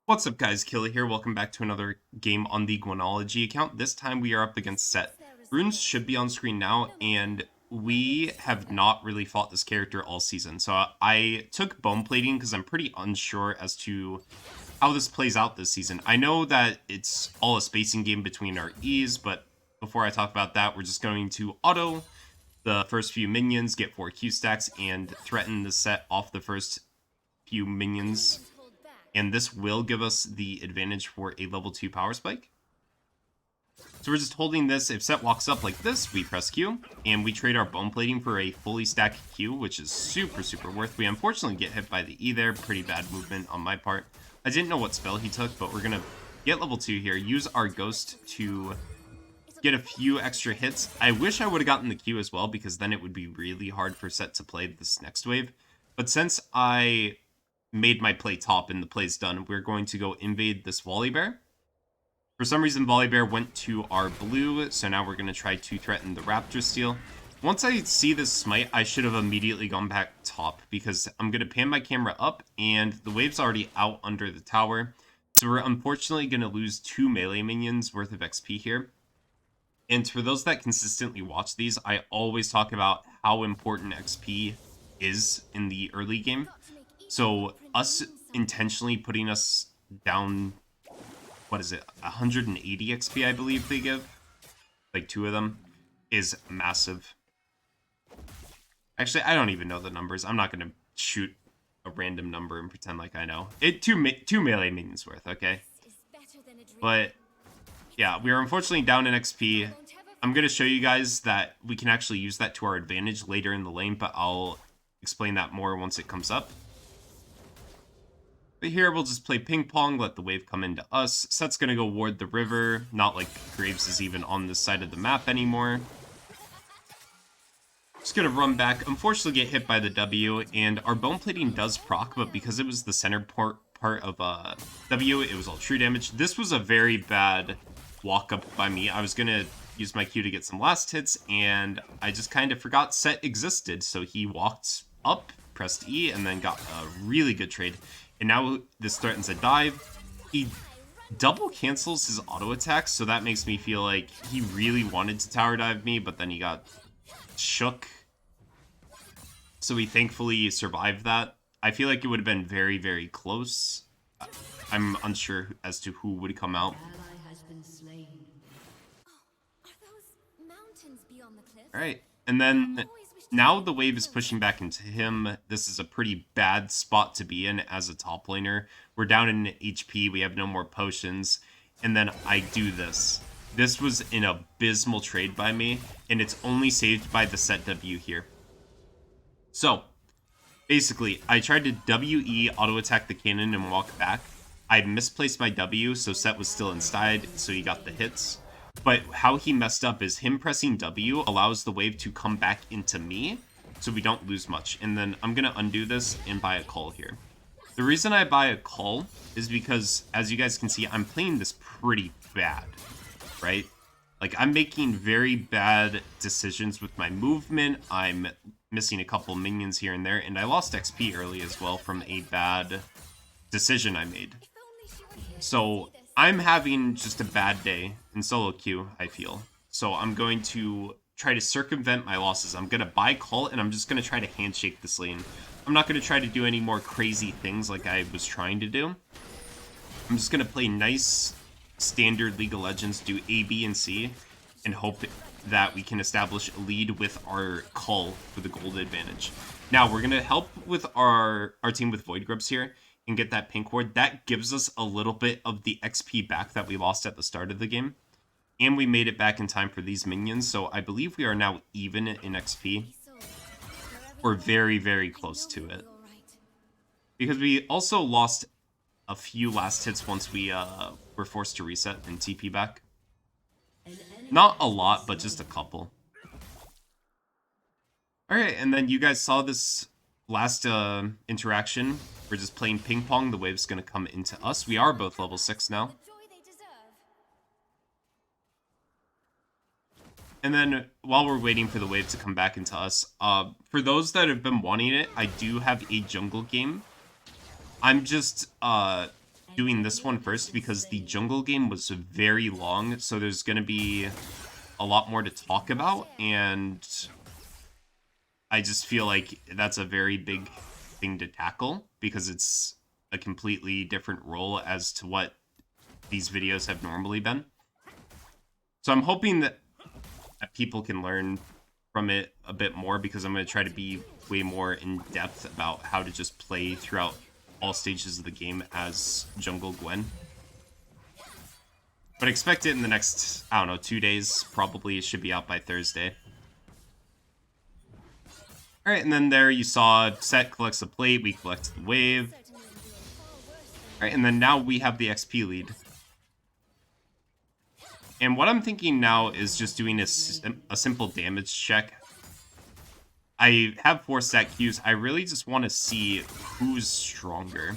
What's up guys, Killa here, welcome back to another game on the Gwenology account. This time we are up against Sett. Runes should be on screen now, and we have not really fought this character all season. So I took bone plating because I'm pretty unsure as to how this plays out this season. I know that it's all a spacing game between our E's, but before I talk about that, we're just going to auto the first few minions, get 4 Q stacks, and threaten the Sett off the first few minions, and this will give us the advantage for a level 2 power spike. So we're just holding this. If Sett walks up like this, we press Q, and we trade our bone plating for a fully stacked Q, which is super worth. We unfortunately get hit by the E there. Pretty bad movement on my part. I didn't know what spell he took, but we're going to get level 2 here, use our ghost to get a few extra hits. I wish I would have gotten the Q as well, because then it would be really hard for Sett to play this next wave. But since I made my play top and the play's done, we're going to go invade this Volibear. For some reason, Volibear went to our blue, so now we're going to try to threaten the Raptor Steel. Once I see this smite, I should have immediately gone back top, because I'm going to pan my camera up, and the wave's already out under the tower. So we're unfortunately going to lose 2 melee minions worth of XP here. And for those that consistently watch these, I always talk about how important XP is in the early game. So us intentionally putting us down, what is it, 180 XP I believe they give, like 2 of them, is massive. Actually, I don't even know the numbers. I'm not going to shoot a random number and pretend like I know. Two melee minions worth, okay? But yeah, we are unfortunately down in XP. I'm going to show you guys that we can actually use that to our advantage later in the lane, but I'll explain that more once it comes up. But here, we'll just play ping pong, let the wave come into us. Sett's gonna go ward the river, not like Graves is even on this side of the map anymore. Just gonna run back, unfortunately get hit by the W, and our bone plating does proc, but because it was the center part of W, it was all true damage. This was a very bad walk up by me. I was gonna use my Q to get some last hits, and I just kind of forgot Sett existed, so he walked up, pressed E, and then got a really good trade. And now this threatens a dive. He double cancels his auto attack, so that makes me feel like he really wanted to tower dive me, but then he got shook. So he thankfully survived that. I feel like it would have been very close. I'm unsure as to who would come out. Alright, and then now the wave is pushing back into him. This is a pretty bad spot to be in as a top laner. We're down in HP, we have no more potions, and then I do this. This was an abysmal trade by me, and it's only saved by the Sett W here. So, basically, I tried to WE auto-attack the cannon and walk back. I misplaced my W, so Sett was still inside, so he got the hits. But how he messed up is him pressing W allows the wave to come back into me, so we don't lose much. And then I'm going to undo this and buy a call here. The reason I buy a call is because, as you guys can see, I'm playing this pretty bad, right? Like, I'm making very bad decisions with my movement. I'm missing a couple minions here and there, and I lost XP early as well from a bad decision I made. So I'm having just a bad day in solo queue, I feel. So I'm going to try to circumvent my losses. I'm going to buy call, and I'm just going to try to handshake this lane. I'm not going to try to do any more crazy things like I was trying to do. I'm just going to play nice, standard League of Legends, do A, B, and C, and hope that we can establish a lead with our call for the gold advantage. Now, we're going to help with our team with Void Grubs here and get that pink ward. That gives us a little bit of the XP back that we lost at the start of the game. And we made it back in time for these minions, so I believe we are now even in XP. Or very close to it. Because we also lost a few last hits once we were forced to reset and TP back. Not a lot, but just a couple. Alright, and then you guys saw this last interaction. We're just playing ping pong. The wave's going to come into us. We are both level 6 now. And then while we're waiting for the wave to come back into us, for those that have been wanting it, I do have a jungle game. I'm just doing this one first because the jungle game was very long, so there's going to be a lot more to talk about, and I just feel like that's a very big thing to tackle because it's a completely different role as to what these videos have normally been. So I'm hoping that people can learn from it a bit more because I'm going to try to be way more in depth about how to just play throughout all stages of the game as Jungle Gwen. But expect it in the next, I don't know, 2 days. Probably it should be out by Thursday. Alright, and then there you saw Sett collects the plate, we collect the wave. Alright, and then now we have the XP lead. And what I'm thinking now is just doing a simple damage check. I have 4 stat Qs. I really just want to see who's stronger.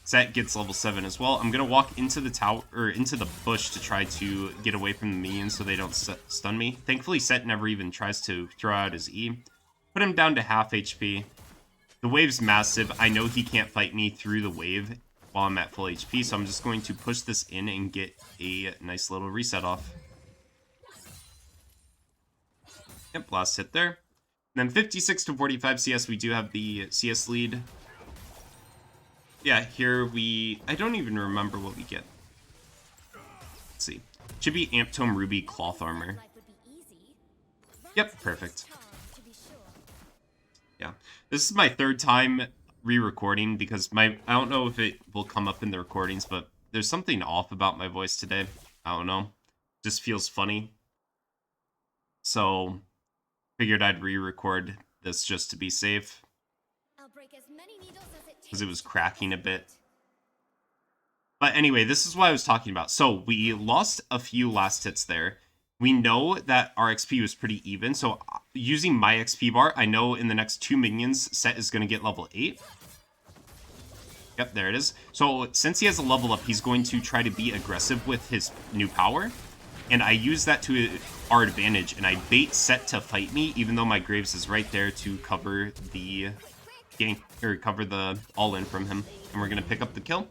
Sett gets level 7 as well. I'm going to walk into the tower, or into the bush to try to get away from the minions so they don't stun me. Thankfully, Sett never even tries to throw out his E. Put him down to half HP. The wave's massive. I know he can't fight me through the wave while I'm at full HP, so I'm just going to push this in and get a nice little reset off. Yep, last hit there. And then 56 to 45 CS, we do have the CS lead. Yeah, here I don't even remember what we get. Let's see. Should be Amp Tome Ruby Cloth Armor. Yep, perfect. Yeah, this is my 3rd time re-recording because I don't know if it will come up in the recordings, but there's something off about my voice today. I don't know. Just feels funny. So figured I'd re-record this just to be safe. Because it was cracking a bit. But anyway, this is what I was talking about. So we lost a few last hits there. We know that our XP was pretty even. So using my XP bar, I know in the next 2 minions, Sett is going to get level 8. Yep, there it is. So since he has a level up, he's going to try to be aggressive with his new power. And I use that to our advantage. And I bait Sett to fight me, even though my Graves is right there to cover the gank, or cover the all-in from him. And we're going to pick up the kill.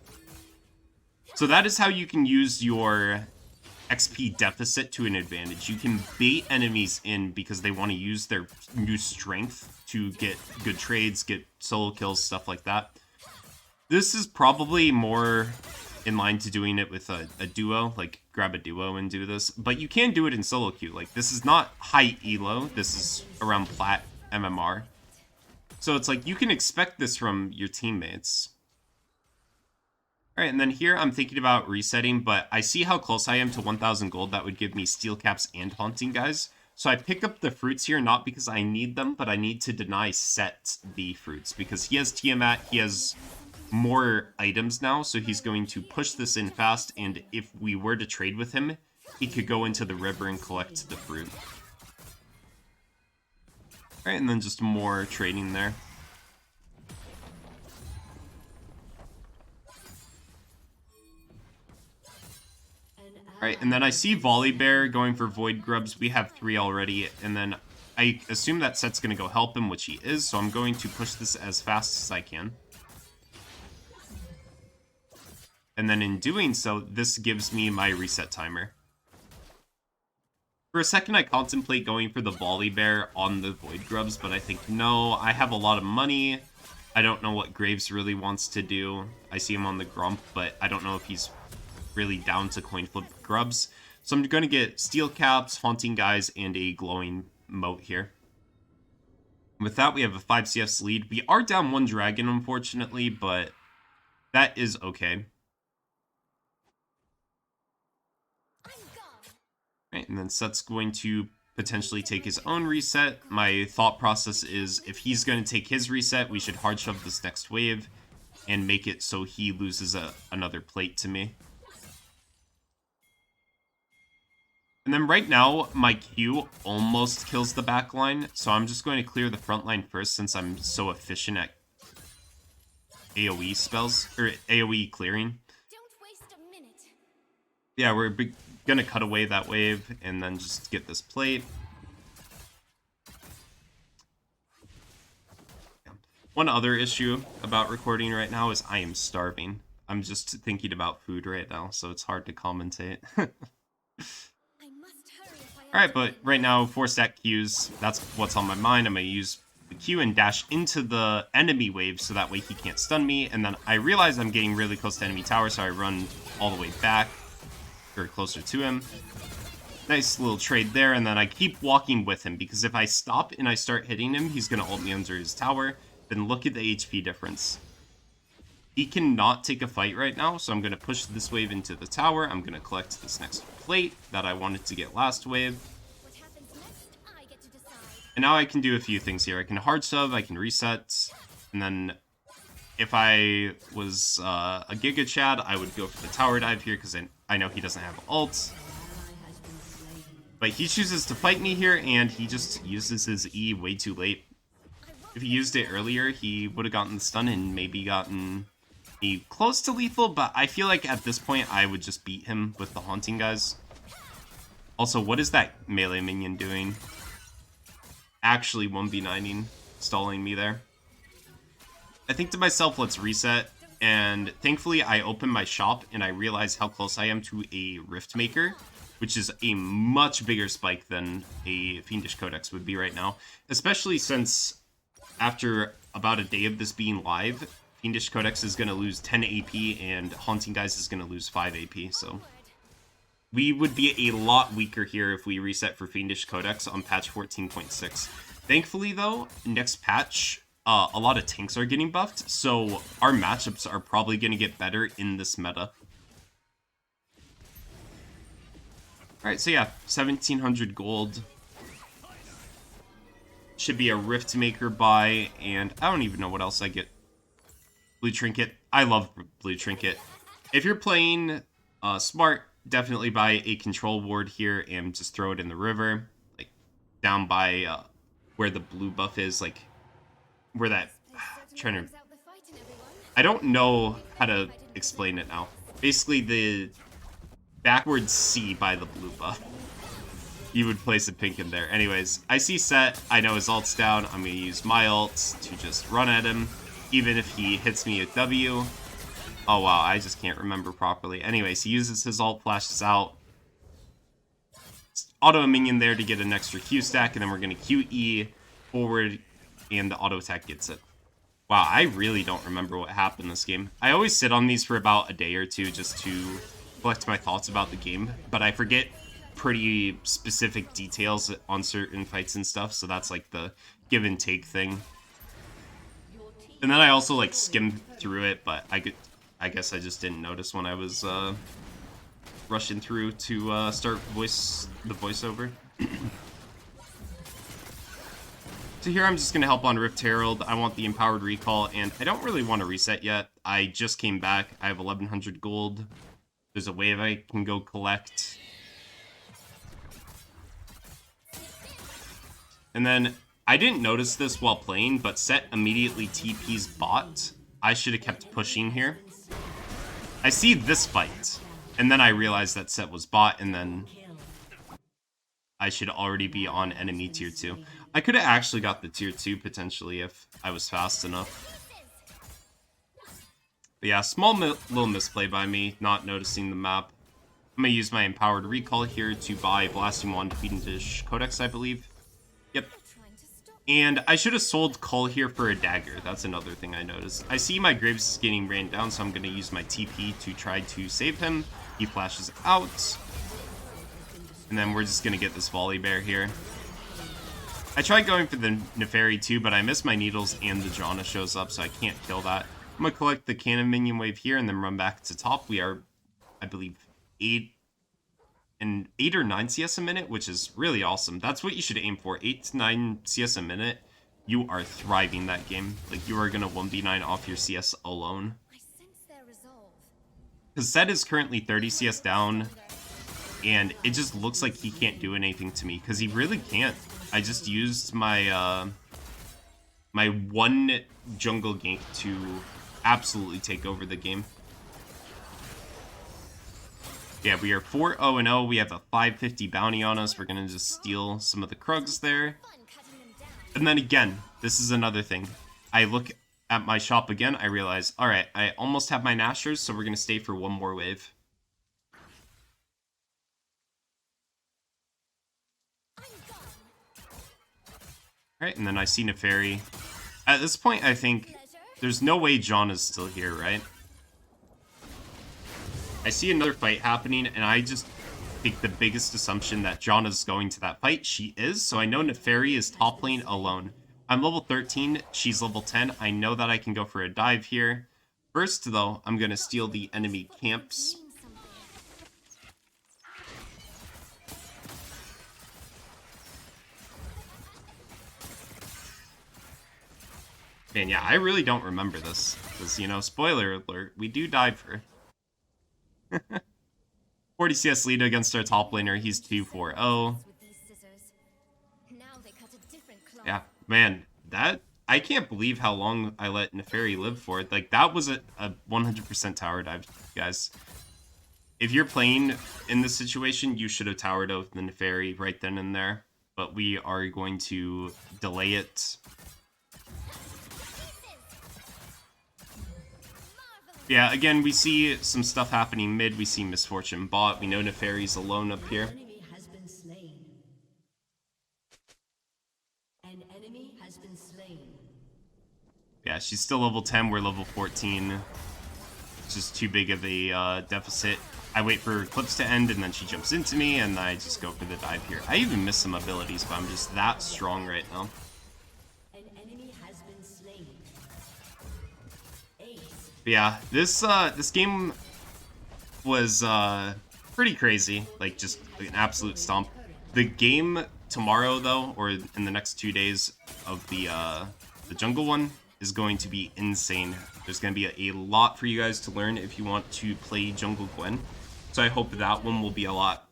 So that is how you can use your XP deficit to an advantage. You can bait enemies in because they want to use their new strength to get good trades, get solo kills, stuff like that. This is probably more in line to doing it with a duo, like grab a duo and do this. But you can do it in solo queue. Like, this is not high elo. This is around plat MMR. So it's like you can expect this from your teammates. Alright, and then here I'm thinking about resetting, but I see how close I am to 1,000 gold. That would give me steel caps and haunting guys. So I pick up the fruits here, not because I need them, but I need to deny Sett the fruits. Because he has Tiamat, he has more items now, so he's going to push this in fast, and if we were to trade with him, he could go into the river and collect the fruit. Alright, and then just more trading there. Alright, and then I see Volibear going for Void Grubs. We have 3 already, and then I assume that Sett's going to go help him, which he is, so I'm going to push this as fast as I can. And then in doing so, this gives me my reset timer. For a second, I contemplate going for the Volibear on the Void Grubs, but I think, no, I have a lot of money. I don't know what Graves really wants to do. I see him on the Grump, but I don't know if he's really down to coin flip grubs. So I'm going to get steel caps, haunting guys, and a glowing moat here. With that, we have a 5 CS lead. We are down 1 dragon, unfortunately, but that is okay. Right, and then Sett's going to potentially take his own reset. My thought process is if he's going to take his reset, we should hard shove this next wave and make it so he loses another plate to me. And then right now, my Q almost kills the back line, so I'm just going to clear the front line first since I'm so efficient at AoE spells, or AoE clearing. Yeah, we're going to cut away that wave and then just get this plate. Yeah. One other issue about recording right now is I am starving. I'm just thinking about food right now, so it's hard to commentate. Alright, but right now, 4-stack Qs, that's what's on my mind. I'm going to use the Q and dash into the enemy wave so that way he can't stun me. And then I realize I'm getting really close to enemy tower, so I run all the way back, or closer to him. Nice little trade there, and then I keep walking with him, because if I stop and I start hitting him, he's going to ult me under his tower. Then look at the HP difference. He cannot take a fight right now, so I'm going to push this wave into the tower. I'm going to collect this next plate that I wanted to get last wave. And now I can do a few things here. I can hard sub, I can reset, and then if I was a Giga Chad, I would go for the tower dive here because I know he doesn't have ult. But he chooses to fight me here, and he just uses his E way too late. If he used it earlier, he would have gotten the stun and maybe gotten me close to lethal, but I feel like at this point I would just beat him with the haunting guys. Also, what is that melee minion doing? Actually 1v9ing, stalling me there. I think to myself, let's reset, and thankfully I open my shop and I realize how close I am to a Rift Maker, which is a much bigger spike than a Fiendish Codex would be right now, especially since after about a day of this being live, Fiendish Codex is going to lose 10 AP and Haunting Guys is going to lose 5 AP, so we would be a lot weaker here if we reset for Fiendish Codex on patch 14.6. Thankfully, though, next patch, a lot of tanks are getting buffed, so our matchups are probably going to get better in this meta. Alright, so yeah, 1700 gold. Should be a Rift Maker buy, and I don't even know what else I get. Blue Trinket. I love Blue Trinket. If you're playing smart, definitely buy a control ward here and just throw it in the river. Like, down by where the blue buff is, like, where that... I don't know how to explain it now. Basically, the backwards C by the blue buff. You would place a pink in there. Anyways, I see Sett. I know his ult's down. I'm going to use my ult to just run at him, even if he hits me with W. Oh, wow. I just can't remember properly. Anyways, he uses his ult, flashes out. Auto a minion there to get an extra Q stack, and then we're going to QE forward, and the auto attack gets it. Wow, I really don't remember what happened this game. I always sit on these for about a day or two just to collect my thoughts about the game, but I forget pretty specific details on certain fights and stuff, so that's like the give and take thing. And then I also like skim through it, but I guess I just didn't notice when I was rushing through to start the voiceover. So here I'm just going to help on Rift Herald. I want the Empowered Recall, and I don't really want to reset yet. I just came back. I have 1100 gold. There's a wave I can go collect. And then, I didn't notice this while playing, but Sett immediately TP's bot. I should have kept pushing here. I see this fight, and then I realized that Sett was bot, and then I should already be on enemy tier 2. I could have actually got the tier 2 potentially if I was fast enough. But yeah, small little misplay by me, not noticing the map. I'm going to use my Empowered Recall here to buy Blasting Wand Fiendish Codex, I believe. Yep. And I should have sold Cull here for a dagger. That's another thing I noticed. I see my Graves is getting ran down, so I'm going to use my TP to try to save him. He flashes out. And then we're just going to get this Volley Bear here. I tried going for the Neferi too, but I missed my needles and the Janna shows up, so I can't kill that. I'm going to collect the Cannon Minion Wave here and then run back to top. We are, I believe, 8 or 9 CS a minute, which is really awesome. That's what you should aim for. 8 to 9 CS a minute. You are thriving that game. Like, you are going to 1v9 off your CS alone. Because Sett is currently 30 CS down, and it just looks like he can't do anything to me, because he really can't. I just used my my one jungle gank to absolutely take over the game. Yeah, we are 4-0-0. We have a 550 bounty on us. We're going to just steal some of the Krugs there. And then again, this is another thing. I look at my shop again, I realize, all right, I almost have my Nashers, so we're going to stay for one more wave. All right, and then I see Neferi. At this point, I think there's no way John is still here, right? I see another fight happening, and I just make the biggest assumption that John is going to that fight. She is, so I know Neferi is top lane alone. I'm level 13, she's level 10. I know that I can go for a dive here. First, though, I'm going to steal the enemy camps. And yeah, I really don't remember this. Because, you know, spoiler alert, we do dive for 40 CS lead against our top laner. He's 2-4-0. Yeah, man, that... I can't believe how long I let Neferi live for it. Like, that was a 100% tower dive, guys. If you're playing in this situation, you should have towered out the Neferi right then and there. But we are going to delay it. Yeah, again, we see some stuff happening mid. We see Misfortune bot. We know Neferi's alone up here. Yeah, she's still level 10. We're level 14. It's just too big of a deficit. I wait for Eclipse to end, and then she jumps into me, and I just go for the dive here. I even miss some abilities, but I'm just that strong right now. But yeah, this game was pretty crazy. Like, just an absolute stomp. The game tomorrow, though, or in the next 2 days of the jungle one, is going to be insane. There's going to be a lot for you guys to learn if you want to play jungle Gwen. So I hope that one will be a lot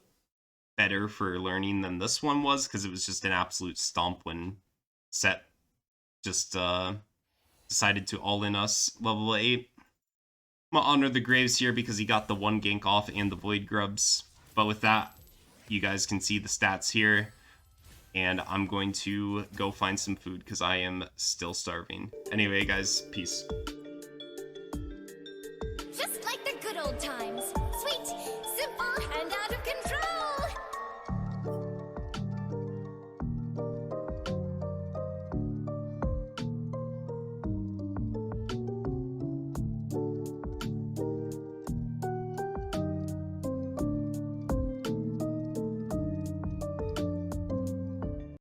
better for learning than this one was, because it was just an absolute stomp when Sett just decided to all-in us level 8. I'm gonna honor the Graves here because he got the 1 gank off and the Void Grubs. But with that, you guys can see the stats here. And I'm going to go find some food because I am still starving. Anyway, guys, peace. Just like the good old times. Sweet, simple, and